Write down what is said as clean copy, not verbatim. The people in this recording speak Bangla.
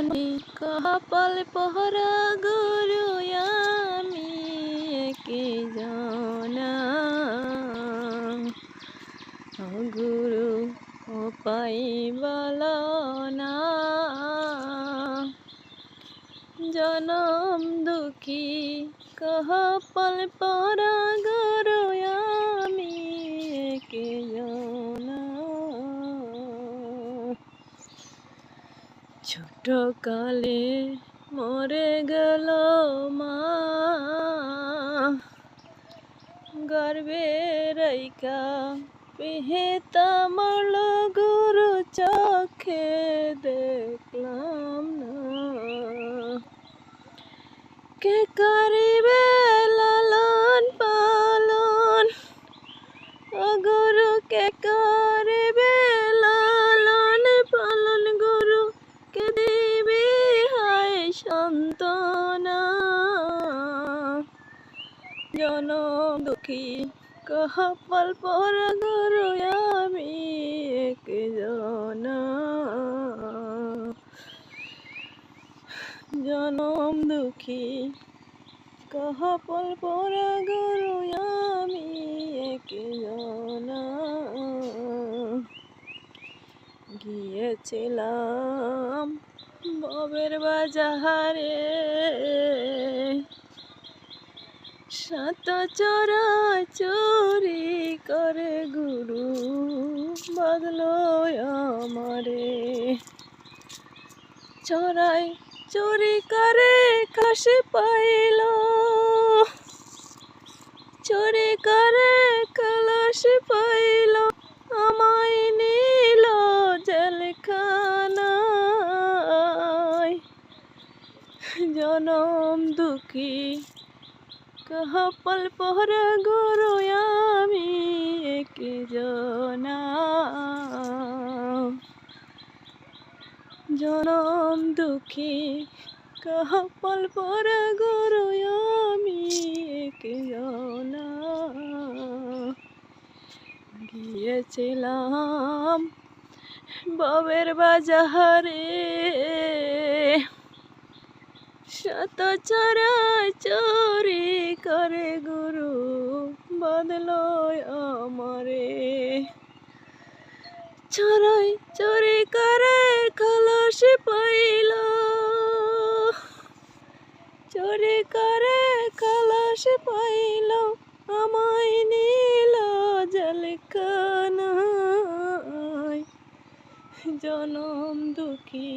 কপাল পহরা গুরু আমি একে জানা গুরু ও পাইবাল না জনম দুঃখী কপাল পহরা গুরু আমি একে জানা ছোট কালে মরে গেল মা গর্বে রাইকা পেহেতা মরল গুরু চোখে দেখলাম না কে করিবে লালন পালন ও গুরু কে করিবে লালন পালন গুরু কে দিবি হায় সন্তানা জনম দুঃখী কপাল পহরা গুরু আমি একে জানা জনম দুঃখী কপাল পহরা গুরু আমি একে জানা গিয়েছিলাম ববের বাজারে শত চোরা চুরি করে গুরু বদলো আমারে চোরাই চুরি করে খাসি পাইল চুরি করে খালাসি পাইল আমায় নিল জেলখানায় জনম দুঃখী কপাল পহরা গুরু আমি একে জানা জনম দুঃখী কপাল পহরা গুরু আমি একে জানা গিয়েছিলাম ববের বাজারে শত চোরা চুরি করে গুরু বদলো আমারে চোরাই চুরি করে খালাসি পাইল চুরি করে খালাসি পাইল আমায় নিল জেলখানায় জনম দুঃখী